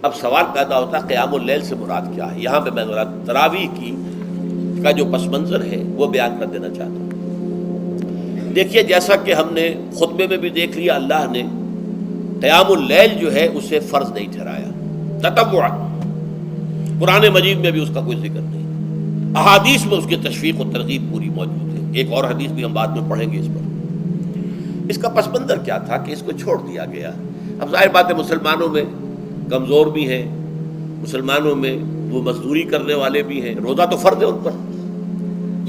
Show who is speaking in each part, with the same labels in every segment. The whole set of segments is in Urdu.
Speaker 1: اب سوال پیدا ہوتا ہے قیام اللیل سے مراد کیا ہے؟ یہاں پہ میں ذرا تراویح کا جو پس منظر ہے وہ بیان کر دینا چاہتا ہوں۔ دیکھیے، جیسا کہ ہم نے خطبے میں بھی دیکھ لیا، اللہ نے قیام اللیل جو ہے اسے فرض نہیں ٹھہرایا، تطوع۔ قرآن مجید میں بھی اس کا کوئی ذکر نہیں، احادیث میں اس کی تشویق و ترغیب پوری موجود ہے۔ ایک اور حدیث بھی ہم بعد میں پڑھیں گے اس پر۔ اس کا پس منظر کیا تھا کہ اس کو چھوڑ دیا گیا۔ اب ظاہر بات ہے مسلمانوں میں کمزور بھی ہیں، مسلمانوں میں وہ مزدوری کرنے والے بھی ہیں، روزہ تو فرض ہے ان پر،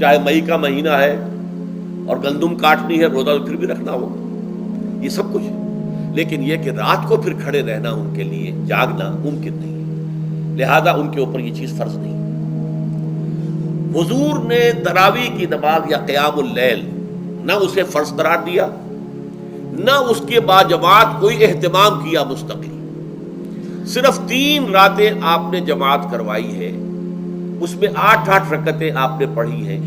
Speaker 1: چاہے مئی کا مہینہ ہے اور گندم کاٹنی ہے، روزہ تو پھر بھی رکھنا ہوگا، یہ سب کچھ ہے۔ لیکن یہ کہ رات کو پھر کھڑے رہنا ان کے لیے، جاگنا ممکن نہیں ہے، لہذا ان کے اوپر یہ چیز فرض نہیں۔ حضور نے تراویح کی نماز یا قیام اللیل نہ اسے فرض قرار دیا، نہ اس کے بعد جماعت کوئی اہتمام کیا مستقل۔ صرف 3 راتیں آپ نے جماعت کروائی ہے، اس میں 8 رکعتیں آپ نے پڑھی ہیں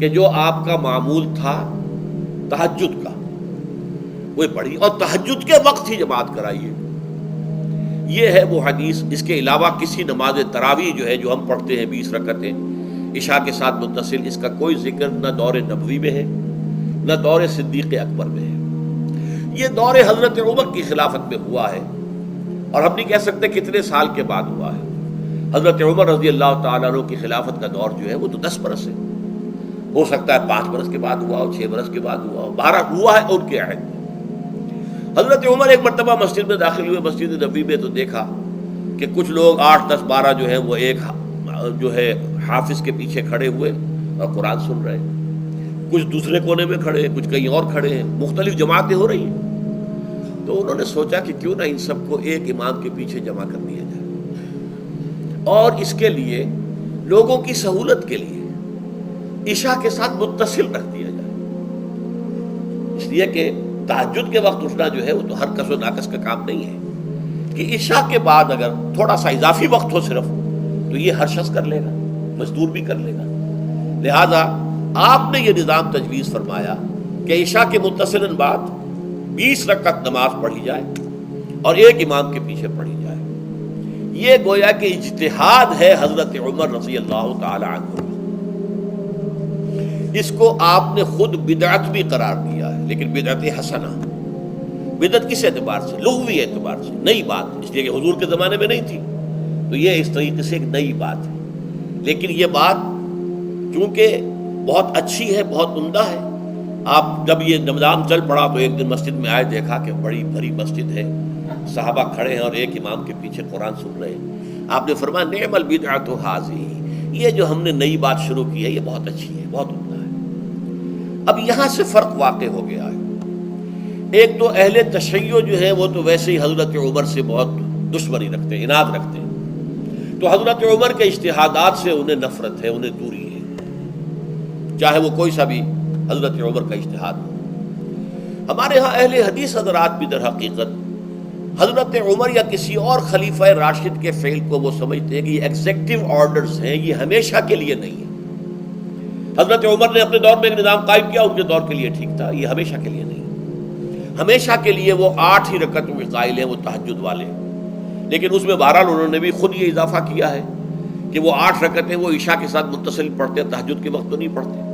Speaker 1: کہ جو آپ کا معمول تھا تہجد کا وہ پڑھی، اور تہجد کے وقت ہی جماعت کرائی ہے۔ یہ ہے وہ حدیث۔ اس کے علاوہ کسی نماز تراویح جو ہے جو ہم پڑھتے ہیں 20 رکعتیں عشاء کے ساتھ متصل، اس کا کوئی ذکر نہ دور نبوی میں ہے نہ دور صدیق اکبر میں ہے۔ یہ دور حضرت عمر کی خلافت میں ہوا ہے، اور ہم نہیں کہہ سکتے کتنے سال کے بعد ہوا ہے۔ حضرت عمر رضی اللہ تعالیٰ عنہ کی خلافت کا دور جو ہے وہ تو 10 برس ہے، ہو سکتا ہے 5 برس کے بعد ہوا ہو، 6 برس کے بعد ہوا ہو، 12 ہوا ہے ان کے عہد میں۔ حضرت عمر ایک مرتبہ مسجد میں داخل ہوئے، مسجد نبوی میں، تو دیکھا کہ کچھ لوگ 8 10 12 جو ہیں وہ ایک جو ہے حافظ کے پیچھے کھڑے ہوئے اور قرآن سن رہے ہیں، کچھ دوسرے کونے میں کھڑے ہیں، کچھ کہیں اور کھڑے ہیں، مختلف جماعتیں ہو رہی ہیں۔ تو انہوں نے سوچا کہ کیوں نہ ان سب کو ایک امام کے پیچھے جمع کر دیا جائے، اور اس کے لیے لوگوں کی سہولت کے لیے عشاء کے ساتھ متصل رکھ دیا جائے، اس لیے کہ تہجد کے وقت اٹھنا جو ہے وہ تو ہر کس و ناقص کا کام نہیں ہے، کہ عشاء کے بعد اگر تھوڑا سا اضافی وقت ہو صرف، تو یہ ہر شخص کر لے گا، مزدور بھی کر لے گا۔ لہذا آپ نے یہ نظام تجویز فرمایا کہ عشاء کے متصلاً بعد 20 رکعت نماز پڑھی جائے اور ایک امام کے پیچھے پڑھی جائے۔ یہ گویا کہ اجتہاد ہے حضرت عمر رضی اللہ تعالی عنہ، اس کو آپ نے خود بدعت بھی قرار دیا ہے، لیکن بدعت حسنہ۔ بدعت کس اعتبار سے؟ لغوی اعتبار سے، نئی بات، اس لیے کہ حضور کے زمانے میں نہیں تھی، تو یہ اس طریقے سے ایک نئی بات ہے۔ لیکن یہ بات چونکہ بہت اچھی ہے، بہت عمدہ ہے، آپ جب یہ نظام چل پڑا تو ایک دن مسجد میں آئے، دیکھا کہ بڑی بھری مسجد ہے، صحابہ کھڑے ہیں اور ایک امام کے پیچھے قرآن سن رہے ہیں۔ آپ نے فرمایا نعم البدعۃ ھذہ، یہ جو ہم نے نئی بات شروع کی ہے یہ بہت اچھی ہے، بہت عمدہ ہے۔ اب یہاں سے فرق واقع ہو گیا ہے۔ ایک تو اہل تشیع جو ہے وہ تو ویسے ہی حضرت عمر سے بہت دشمنی رکھتے ہیں، عناد رکھتے ہیں، تو حضرت عمر کے اجتہادات سے انہیں نفرت ہے، انہیں دوری ہے، چاہے وہ کوئی سا بھی حضرت عمر کا اجتہاد ہو۔ ہمارے ہاں اہل حدیث حضرات بھی در حقیقت حضرت عمر یا کسی اور خلیفہ راشد کے فعل کو وہ سمجھتے ہیں کہ یہ ایگزیکٹو آرڈرز ہیں، یہ ہمیشہ کے لیے نہیں ہے۔ حضرت عمر نے اپنے دور میں ایک نظام قائم کیا، ان کے دور کے لیے ٹھیک تھا، یہ ہمیشہ کے لیے نہیں ہے۔ ہمیشہ کے لیے وہ 8 ہی رکعتوں کے قائل ہیں، وہ تہجد والے، لیکن اس میں بہرحال انہوں نے بھی خود یہ اضافہ کیا ہے کہ وہ 8 رکعتیں وہ عشاء کے ساتھ متصل پڑھتے ہیں، تہجد کے وقت تو نہیں پڑھتے۔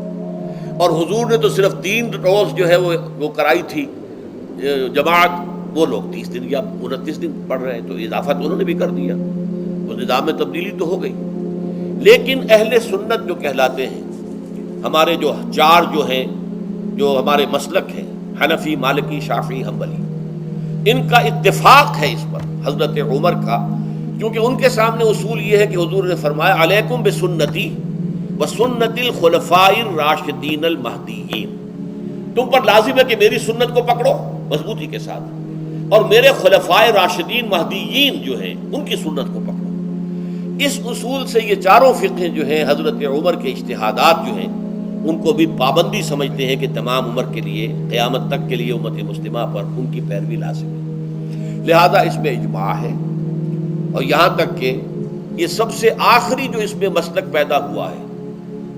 Speaker 1: اور حضور نے تو صرف 3 روز جو ہے وہ کرائی تھی جماعت، وہ لوگ 30 دن یا 29 دن پڑھ رہے ہیں، تو اضافہ تو انہوں نے بھی کر دیا، وہ نظام میں تبدیلی تو ہو گئی۔ لیکن اہل سنت جو کہلاتے ہیں، ہمارے جو 4 جو ہیں، جو ہمارے مسلک ہیں، حنفی، مالکی، شافعی، حنبلی، ان کا اتفاق ہے اس پر حضرت عمر کا، کیونکہ ان کے سامنے اصول یہ ہے کہ حضور نے فرمایا علیکم بسنتی وسنت الخلفاء الراشدین المہدیین، تم پر لازم ہے کہ میری سنت کو پکڑو مضبوطی کے ساتھ، اور میرے خلفائے راشدین مہدیین جو ہیں ان کی سنت کو پکڑو۔ اس اصول سے یہ 4 فقہ جو ہیں حضرت عمر کے اجتہادات جو ہیں ان کو بھی پابندی سمجھتے ہیں کہ تمام عمر کے لیے، قیامت تک کے لیے امت مسلمہ پر ان کی پیروی لازم ہے، لہذا اس میں اجماع ہے۔ اور یہاں تک کہ یہ سب سے آخری جو اس میں مسلک پیدا ہوا ہے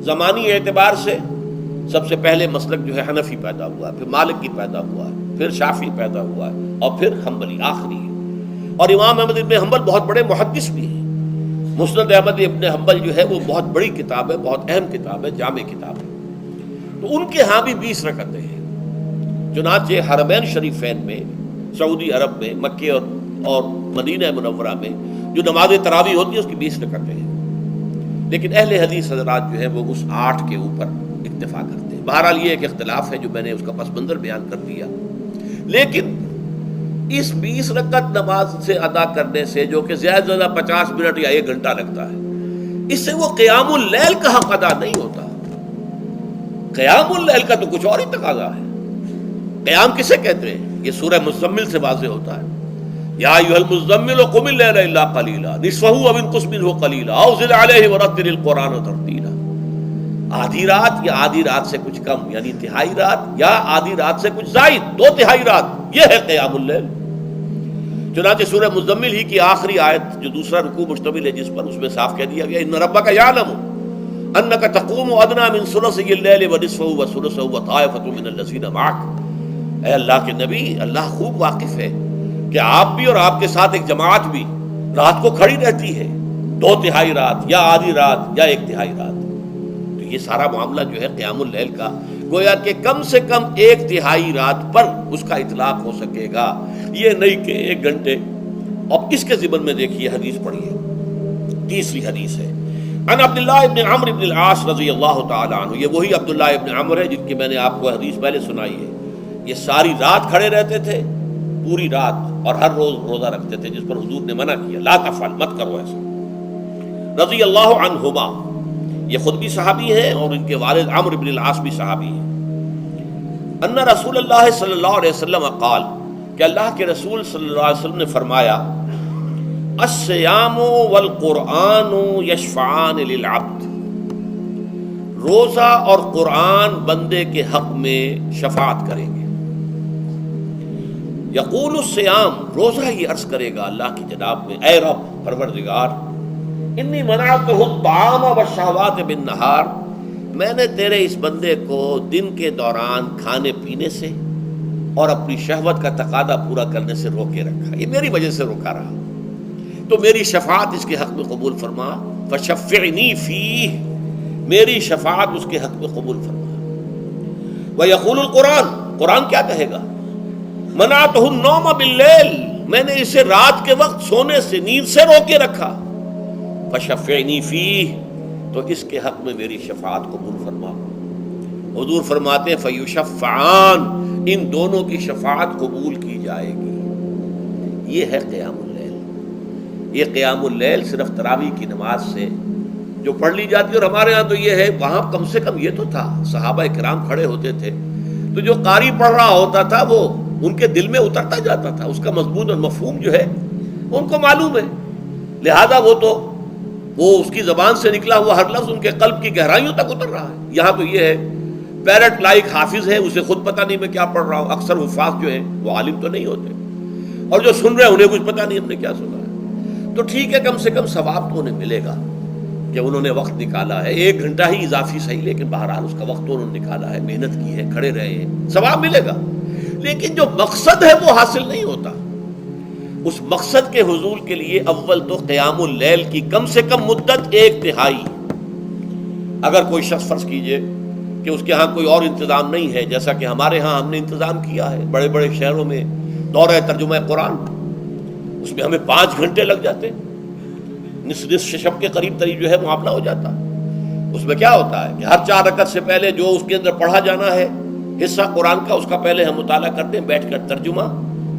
Speaker 1: زمانی اعتبار سے، سب سے پہلے مسلک جو ہے حنفی پیدا ہوا ہے، پھر مالکی پیدا ہوا ہے، پھر شافعی پیدا ہوا ہے، اور پھر حنبلی آخری ہے۔ اور امام احمد ابن حنبل بہت بڑے محدث بھی ہیں. مسند احمد ابن حنبل جو ہے وہ بہت بڑی کتاب ہے، بہت اہم کتاب ہے، جامع کتاب ہے. تو ان کے ہاں بھی 20 رکعتیں ہیں. چنانچہ حرمین شریفین میں، سعودی عرب میں، مکے اور مدینہ منورہ میں جو نماز تراویح ہوتی ہے اس کی 20 رکعتیں ہیں. لیکن اہل حدیث حضرات جو ہے وہ اس 8 کے اوپر اکتفا کرتے ہیں. بہرحال یہ ایک اختلاف ہے جو میں نے اس کا پس منظر بیان کر دیا. لیکن اس 20 رکعت نماز سے ادا کرنے سے، جو کہ زیادہ سے زیادہ 50 منٹ یا 1 گھنٹہ لگتا ہے، اس سے وہ قیام اللیل کا حق ادا نہیں ہوتا. قیام اللیل کا تو کچھ اور ہی تقاضا ہے. قیام کسے کہتے ہیں؟ یہ سورہ مزمل سے واضح ہوتا ہے. یا ایھا المزمل قم اللیل الا قلیلا نصفہ او انقص منہ قلیلا او زد علیہ ورتل القرآن ترتیلا. آدھی رات یا آدھی رات سے کچھ کم، یعنی تہائی رات، یا آدھی رات سے کچھ زائد، 2/3 رات، یہ ہے قیام اللیل. چنانچہ سورہ مزمل ہی کی آخری آیت جو دوسرا رکوع مشتمل ہے جس پر، اس میں صاف کہہ دیا گیا ان ربک یعلم انک تقوم ادنی من ثلثی اللیل ونصفہ وثلثہ وطائفۃ من الذین معک. اے اللہ کے نبی، اللہ خوب واقف ہے کہ آپ بھی اور آپ کے ساتھ ایک جماعت بھی رات کو کھڑی رہتی ہے، 2/3 رات یا آدھی رات یا 1/3 رات. تو یہ سارا معاملہ جو ہے قیام اللیل کا، گویا کہ کم سے کم 1/3 رات پر اس کا اطلاق ہو سکے گا، یہ نہیں کہ 1 گھنٹے. اب اس کے ضمن میں دیکھیے حدیث پڑھیے. تیسری حدیث ہے ان عبداللہ ابن عمرو ابن العاص رضی اللہ تعالی عنہ. یہ وہی عبداللہ ابن عمرو ہے جن کی میں نے آپ کو حدیث پہلے سنائی ہے. یہ ساری رات کھڑے رہتے تھے، پوری رات، اور ہر روز روزہ رکھتے تھے، جس پر حضور نے منع کیا، لا تفعل، مت کرو ایسا. رضی اللہ عنہما، یہ خود بھی صحابی ہیں اور ان کے والد عمرو بن العاص بھی صحابی ہیں. ان رسول اللہ صلی اللہ علیہ وسلم قال، کہ اللہ کے رسول صلی اللہ علیہ وسلم نے فرمایا الصیام والقرآن یشفعان للعبد. روزہ اور قرآن بندے کے حق میں شفاعت کریں گے. یقول الصیام، روزہ یہ عرض کرے گا اللہ کی جناب میں، اے رب پروردگار، انی منعتہ الطعام والشہوات بالنہار، میں نے تیرے اس بندے کو دن کے دوران کھانے پینے سے اور اپنی شہوت کا تقاضا پورا کرنے سے روکے رکھا، یہ میری وجہ سے روکا رہا، تو میری شفاعت اس کے حق میں قبول فرما. فشفعنی فیہ، میری شفاعت اس کے حق میں قبول فرما. ویقول القرآن، قرآن کیا کہے گا؟ منعتہ النوم باللیل، میں نے اسے رات کے وقت سونے سے، نیند سے روکے رکھا. فشفعنی فیہ، تو اس کے حق میں میری شفاعت قبول فرما. حضور فرماتے ہیں فیشفعان، ان دونوں کی شفاعت قبول کی جائے گی. یہ ہے قیام اللیل. یہ قیام اللیل صرف تراویح کی نماز سے جو پڑھ لی جاتی ہے. اور ہمارے ہاں تو یہ ہے، وہاں کم سے کم یہ تو تھا، صحابہ کرام کھڑے ہوتے تھے تو جو قاری پڑھ رہا ہوتا تھا وہ ان کے دل میں اترتا جاتا تھا، اس کا مضمون اور مفہوم جو ہے ان کو معلوم ہے، لہذا وہ اس کی زبان سے نکلا ہوا ہر لفظ ان کے قلب کی گہرائیوں تک اتر رہا ہے. یہاں تو یہ ہے پیرٹ لائک حافظ ہے، اسے خود پتہ نہیں میں کیا پڑھ رہا ہوں. اکثر حفاظ جو ہیں وہ عالم تو نہیں ہوتے، اور جو سن رہے ہیں انہیں کچھ پتہ نہیں ہم نے کیا سنا ہے. تو ٹھیک ہے، کم سے کم ثواب تو انہیں ملے گا کہ انہوں نے وقت نکالا ہے. 1 گھنٹہ ہی اضافی صحیح، لیکن بہرحال اس کا وقت تو انہوں نے نکالا ہے، محنت کی ہے، کھڑے رہے ہیں، ثواب ملے گا. لیکن جو مقصد ہے وہ حاصل نہیں ہوتا. اس مقصد کے حصول کے لیے اول تو قیام اللیل کی کم سے کم مدت 1/3. اگر کوئی شخص فرض کیجئے کہ اس کے ہاں کوئی اور انتظام نہیں ہے، جیسا کہ ہمارے ہاں ہم نے انتظام کیا ہے بڑے بڑے شہروں میں دورہ ترجمہ قرآن، اس میں ہمیں 5 گھنٹے لگ جاتے، نصف شب کے قریب تری جو ہے معاملہ ہو جاتا. اس میں کیا ہوتا ہے کہ ہر 4 رکعت سے پہلے جو اس کے اندر پڑھا جانا ہے حصہ قرآن کا، اس کا پہلے ہم مطالعہ کرتے ہیں بیٹھ کر، ترجمہ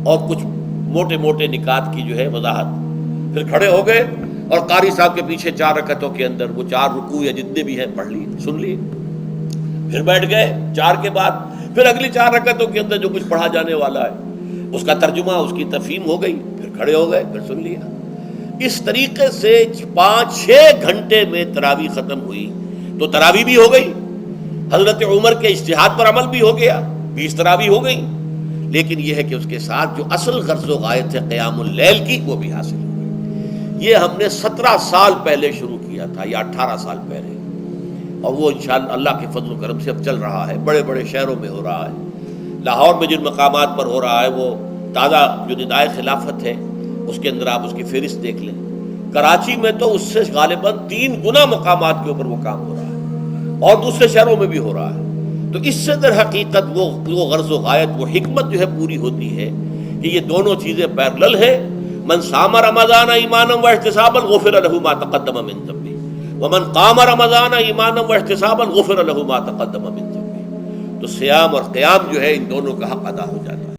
Speaker 1: اور کچھ موٹے موٹے نکات کی جو ہے وضاحت. پھر کھڑے ہو گئے اور قاری صاحب کے پیچھے 4 رکعتوں کے اندر وہ 4 رکوع یا جتنے بھی ہیں پڑھ لیے، سن لیے. پھر بیٹھ گئے 4 کے بعد پھر اگلی 4 رکعتوں کے اندر جو کچھ پڑھا جانے والا ہے اس کا ترجمہ، اس کی تفہیم ہو گئی، پھر کھڑے ہو گئے، پھر سن لیا. اس طریقے سے 5-6 گھنٹے میں تراویح ختم ہوئی. تو تراویح بھی ہو گئی، حضرت عمر کے اجتہاد پر عمل بھی ہو گیا، 20 تراویح ہو گئی. لیکن یہ ہے کہ اس کے ساتھ جو اصل غرض و غایت ہے قیام اللیل کی، وہ بھی حاصل ہو گئی. یہ ہم نے 17 سال پہلے شروع کیا تھا یا 18 سال پہلے، اور وہ انشاءاللہ اللہ کے فضل و کرم سے اب چل رہا ہے. بڑے بڑے شہروں میں ہو رہا ہے، لاہور میں جن مقامات پر ہو رہا ہے وہ تازہ جو ندائے خلافت ہے اس کے اندر آپ اس کی فہرست دیکھ لیں. کراچی میں تو اس سے غالباً 3 گنا مقامات کے اوپر وہ کام ہو رہا ہے اور دوسرے شہروں میں بھی ہو رہا ہے. تو اس سے در حقیقت وہ غرض و غایت، وہ حکمت جو ہے پوری ہوتی ہے کہ یہ دونوں چیزیں پیرلل ہیں. من صام رمضان ایمانا واحتسابا غفر له ما تقدم من ذنبه ومن قام رمضان ایمانا واحتسابا غفر له ما تقدم من ذنبه. تو صیام اور قیام جو ہے ان دونوں کا حق ادا ہو جاتا ہے.